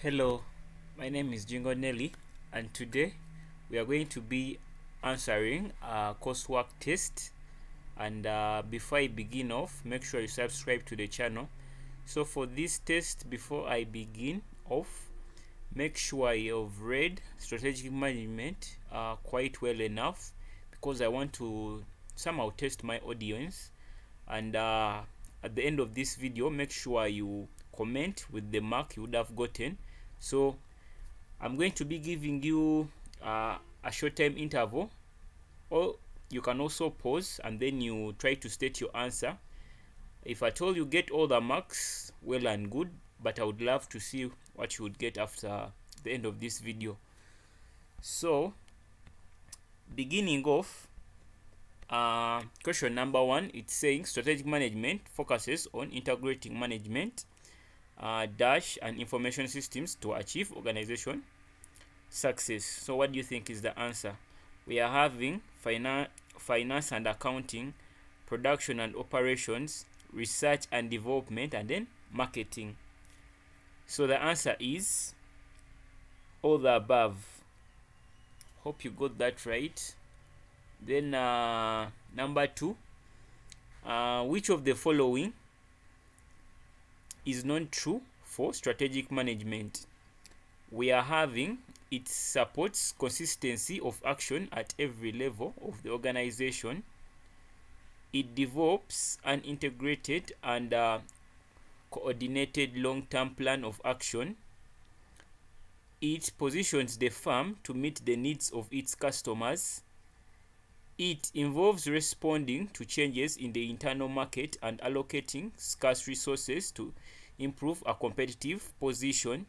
Hello, my name is Jingo Nelly, and today we are going to be answering a coursework test. And before I begin off, make sure you subscribe to the channel. So for this test, before I begin off, make sure you've read strategic management quite well enough, because I want to somehow test my audience. And at the end of this video, make sure you comment with the mark you would have gotten. So I'm going to be giving you a short time interval, or you can also pause and then you try to state your answer. If at all you get all the marks, well and good, but I would love to see what you would get after the end of this video. So beginning off, question number 1, it's saying strategic management focuses on integrating management dash and information systems to achieve organization success. So what do you think is the answer? We are having finance and accounting, production and operations, research and development, and then marketing. So the answer is all the above. Hope you got that right. Then number 2, which of the following is not true for strategic management? We are having it supports consistency of action at every level of the organization. It develops an integrated and coordinated long-term plan of action. It positions the firm to meet the needs of its customers. It involves responding to changes in the internal market and allocating scarce resources to improve a competitive position.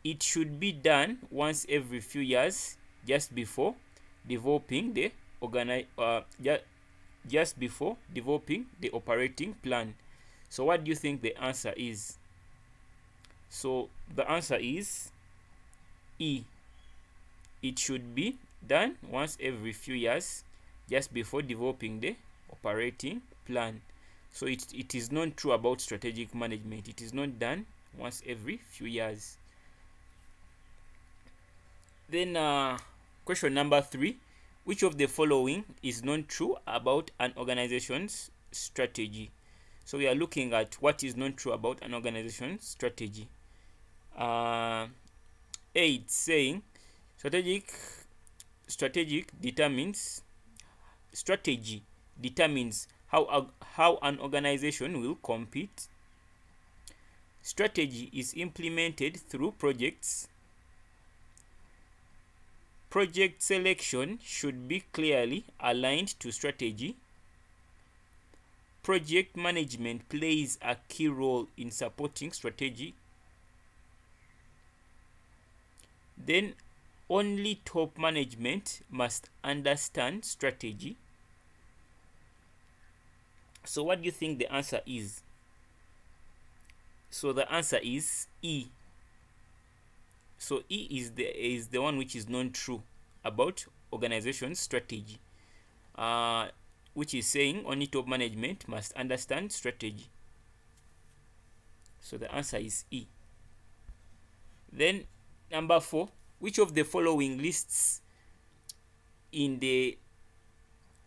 It should be done once every few years, just before developing the operating plan. So what do you think the answer is? So the answer is E. It should be done once every few years, just before developing the operating plan. So it is not true about strategic management. It is not done once every few years. Then question number 3, which of the following is not true about an organization's strategy? So we are looking at what is not true about an organization's strategy. A, it's saying strategy determines how an organization will compete. Strategy is implemented through projects. Project selection should be clearly aligned to strategy. Project management plays a key role in supporting strategy. Then only top management must understand strategy. So what do you think the answer is? So the answer is E. So E is the one which is not true about organization strategy, which is saying only top management must understand strategy. So the answer is E. Then number 4, which of the following lists in the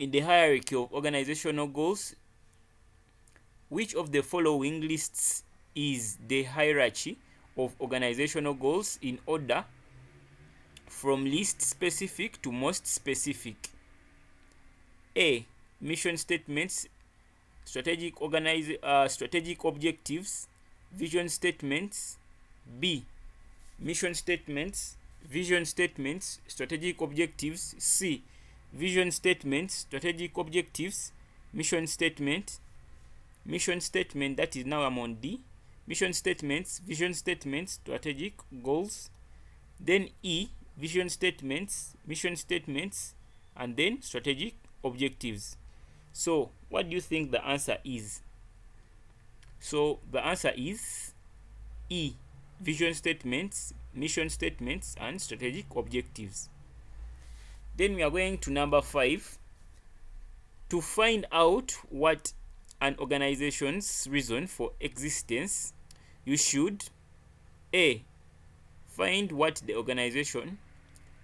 hierarchy of organizational goals? Which of the following lists is the hierarchy of organizational goals in order from least specific to most specific? A, mission statements, strategic objectives, vision statements. B, mission statements, vision statements, strategic objectives. C, vision statements, strategic objectives, mission statement. Mission statement, that is now I'm on D. Mission statements, vision statements, strategic goals. Then E, vision statements, mission statements, and then strategic objectives. So what do you think the answer is? So the answer is E, vision statements, mission statements, and strategic objectives. Then we are going to number 5. To find out what an organization's reason for existence, you should A. Find what the organization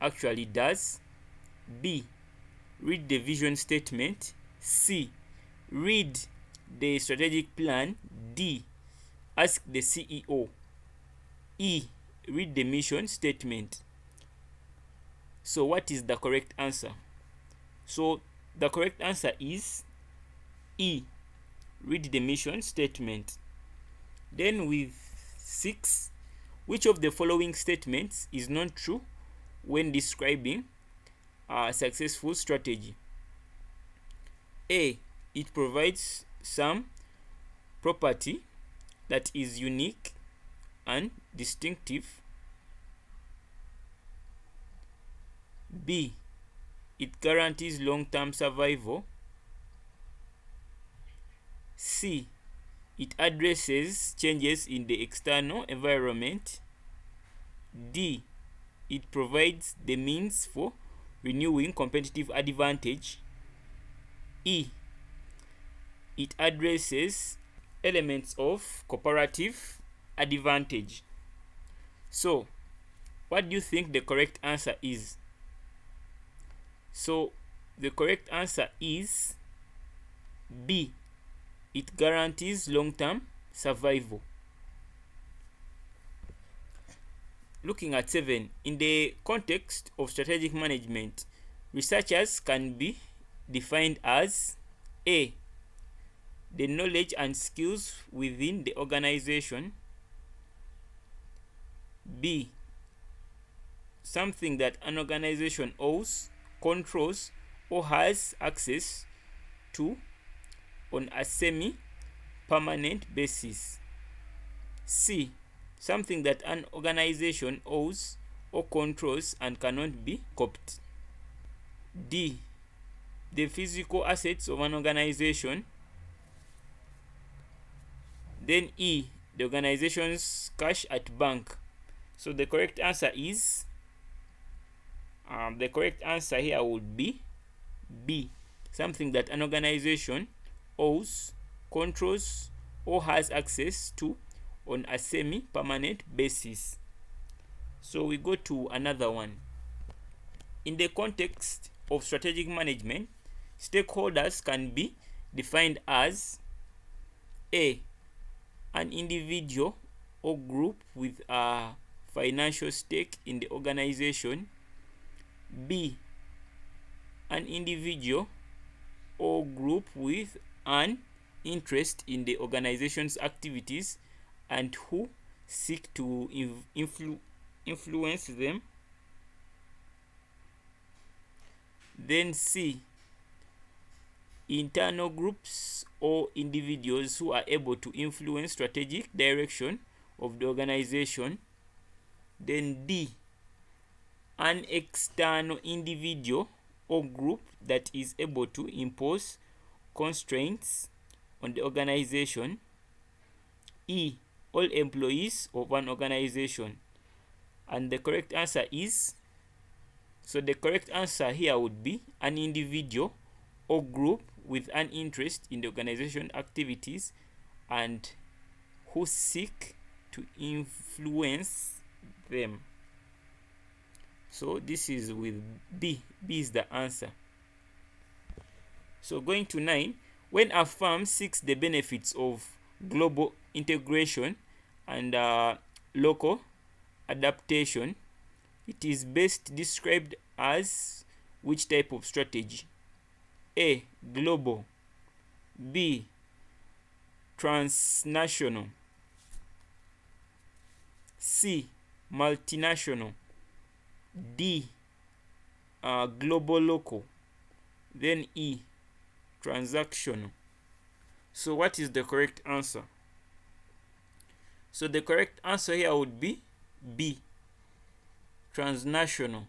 actually does. B. Read the vision statement. C. Read the strategic plan. D. Ask the CEO. E. Read the mission statement. So what is the correct answer? So the correct answer is E. Read the mission statement. Then with 6, which of the following statements is not true when describing a successful strategy? A. It provides some property that is unique and distinctive. B. It guarantees long-term survival. C. It addresses changes in the external environment. D. It provides the means for renewing competitive advantage. E. It addresses elements of cooperative advantage. So, what do you think the correct answer is? So, the correct answer is B. It guarantees long-term survival. Looking at 7, in the context of strategic management, researchers can be defined as A. The knowledge and skills within the organization. B. Something that an organization owns, controls, or has access to on a semi-permanent basis. C. Something that an organization owns or controls and cannot be copied. D. The physical assets of an organization. Then E. The organization's cash at bank. So the correct answer is the correct answer here would be B. Something that an organization owns, controls, or has access to on a semi-permanent basis. So we go to another one. In the context of strategic management, stakeholders can be defined as A. An individual or group with a financial stake in the organization. B. An individual or group with an interest in the organization's activities and who seek to influence them. Then C. Internal groups or individuals who are able to influence strategic direction of the organization. Then D. An external individual or group that is able to impose constraints on the organization. E. All employees of an organization. And the correct answer is, so the correct answer here would be an individual or group with an interest in the organization activities and who seek to influence them. So this is with B. B is the answer. So going to 9, when a firm seeks the benefits of global integration and local adaptation, it is best described as which type of strategy? A. Global. B. Transnational. C. Multinational. D. Global local. Then E. Transactional. So what is the correct answer? So the correct answer here would be B. Transnational.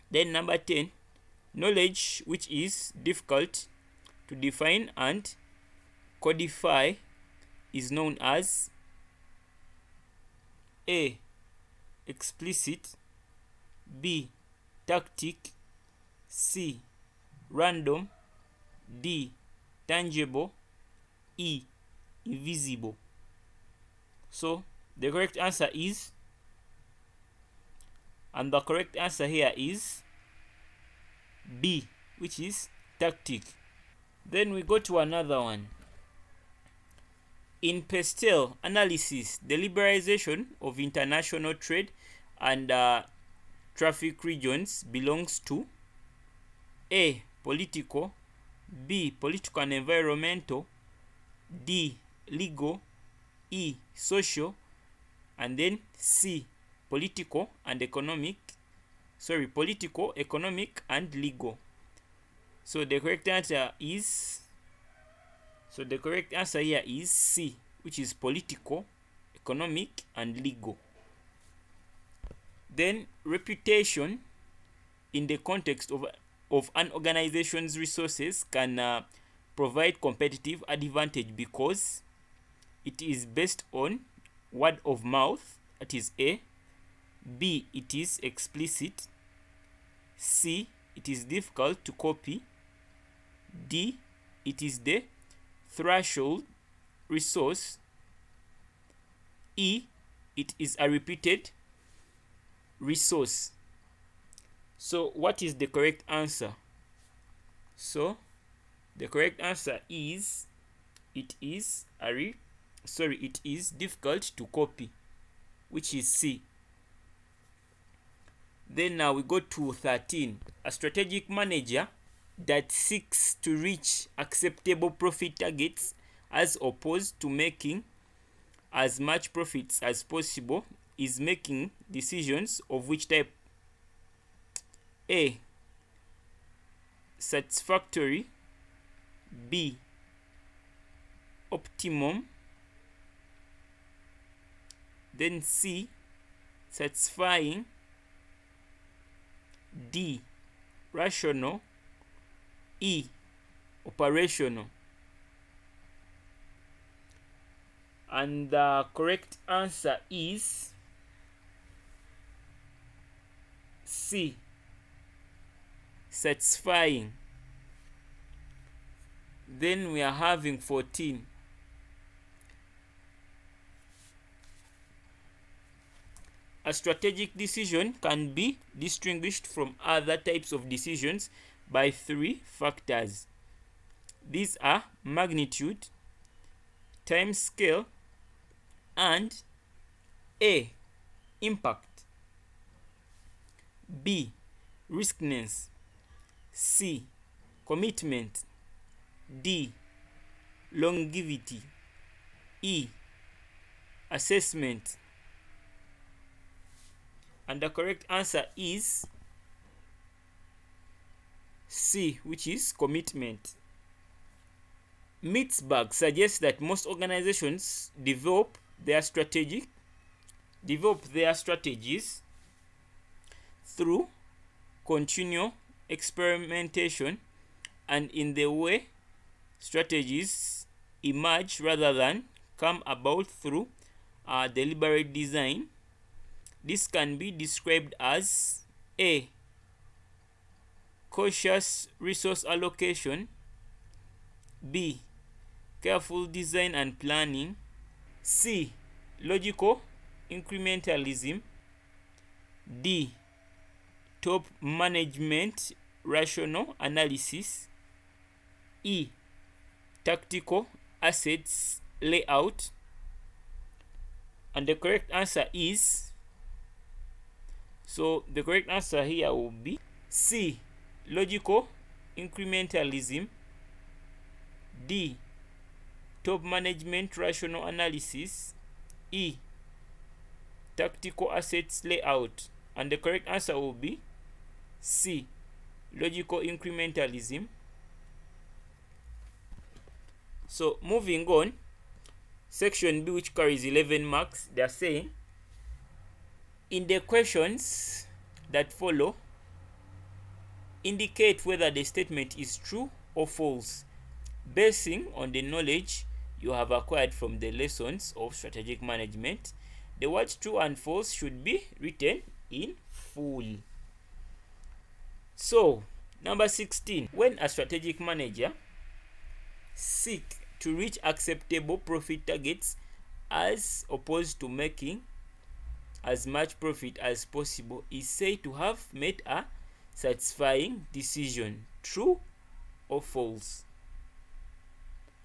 Then number 10, knowledge which is difficult to define and codify is known as A. Explicit. B. Tactic. C. Random. D. Tangible. E. Invisible. So The correct answer is, and the correct answer here is B, which is tactic. Then we go to another one. In Pestel analysis, the liberalization of international trade and traffic regions belongs to A, political, B, political and environmental, D, legal, E, social, and then C, political, economic, and legal. So the correct answer here is C, which is political, economic, and legal. Then reputation in the context of an organization's resources can provide competitive advantage because it is based on word of mouth, that is A. B, it is explicit. C, it is difficult to copy. D, it is the threshold resource. E, it is a repeated resource. So what is the correct answer? So the correct answer is it is difficult to copy, which is C. Then now we go to 13. A strategic manager that seeks to reach acceptable profit targets as opposed to making as much profits as possible is making decisions of which type? A, satisfactory, B, optimum, then C, satisfying, D, rational, E, operational. And the correct answer is C, satisfying. Then we are having 14. A strategic decision can be distinguished from other types of decisions by 3 factors. These are magnitude, time scale, and A, impact, B, riskiness, C, commitment, D, longevity, E, assessment. And the correct answer is C, which is commitment. Mitzberg suggests that most organizations develop their strategies through continual experimentation and in the way strategies emerge rather than come about through deliberate design. This can be described as A, cautious resource allocation, B, careful design and planning, C, logical incrementalism, D, top management rational analysis, E, tactical assets layout. And the correct answer is, so the correct answer here will be C, logical incrementalism, D, top management rational analysis, E, tactical assets layout. And the correct answer will be C, logical incrementalism. So moving on, section B, which carries 11 marks, they are saying in the questions that follow, indicate whether the statement is true or false, basing on the knowledge you have acquired from the lessons of strategic management. The words true and false should be written in full. So, number 16. When a strategic manager seeks to reach acceptable profit targets as opposed to making as much profit as possible is said to have made a satisfying decision. True or false?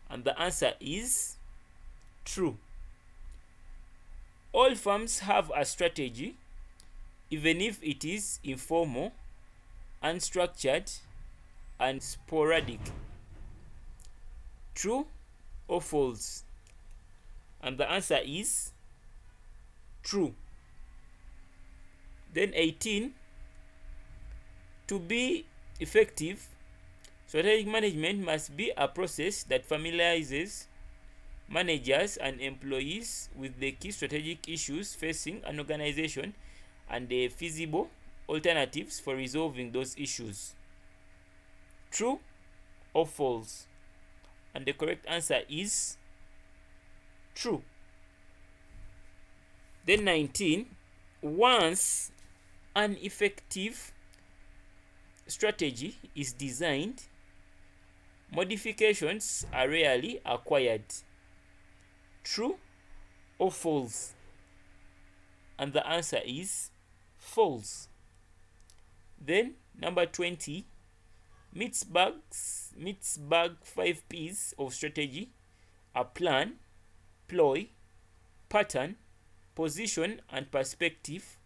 And the answer is true. All firms have a strategy, even if it is informal, unstructured, and sporadic. True or false? And the answer is true. Then 18, to be effective, strategic management must be a process that familiarizes managers and employees with the key strategic issues facing an organization and the feasible alternatives for resolving those issues. True or false? And the correct answer is true. Then 19, once an effective strategy is designed, modifications are rarely acquired. True or false? And the answer is false. Then number 20, Mitzberg 5 P's of strategy are plan, ploy, pattern, position, and perspective.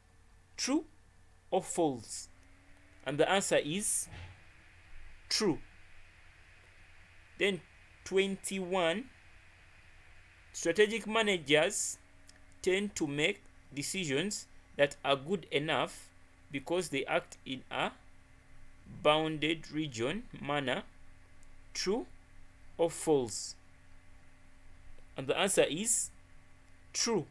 True or false? And the answer is true. Then 21, strategic managers tend to make decisions that are good enough because they act in a bounded region manner. True or false? And the answer is true.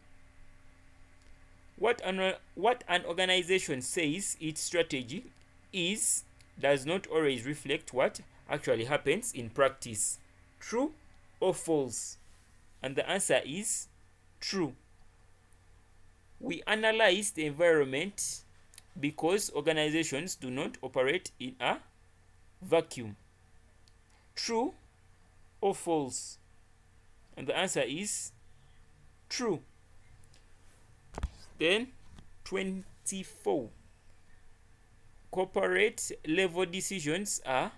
What an organization says its strategy is does not always reflect what actually happens in practice. True or false? And the answer is true. We analyze the environment because organizations do not operate in a vacuum. True or false? And the answer is true. Then 24, corporate level decisions are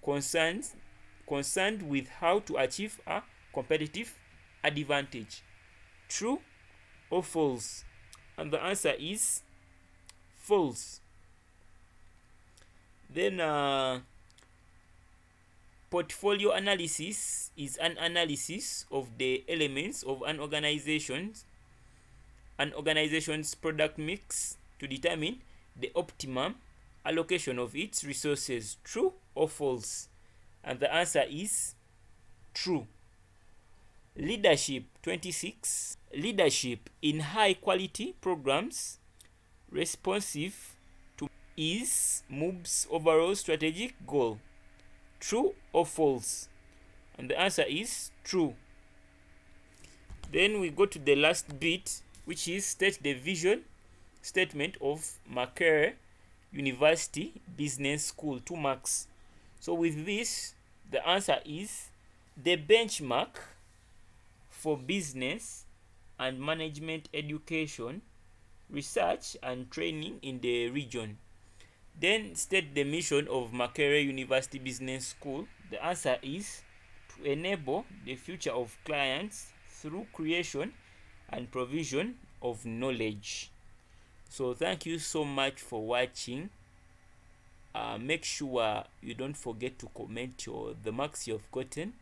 concerned with how to achieve a competitive advantage. True or false? And the answer is false. Then portfolio analysis is an analysis of the elements of an organization's product mix to determine the optimum allocation of its resources. True or false? And the answer is true. Leadership 26, leadership in high quality programs responsive to is MOOB's overall strategic goal. True or false? And the answer is true. Then we go to the last bit, which is state the vision statement of Makerere University Business School, 2 marks. So with this, the answer is the benchmark for business and management education, research and training in the region. Then state the mission of Makerere University Business School. The answer is to enable the future of clients through creation and provision of knowledge. So thank you so much for watching. Make sure you don't forget to comment the marks you have gotten.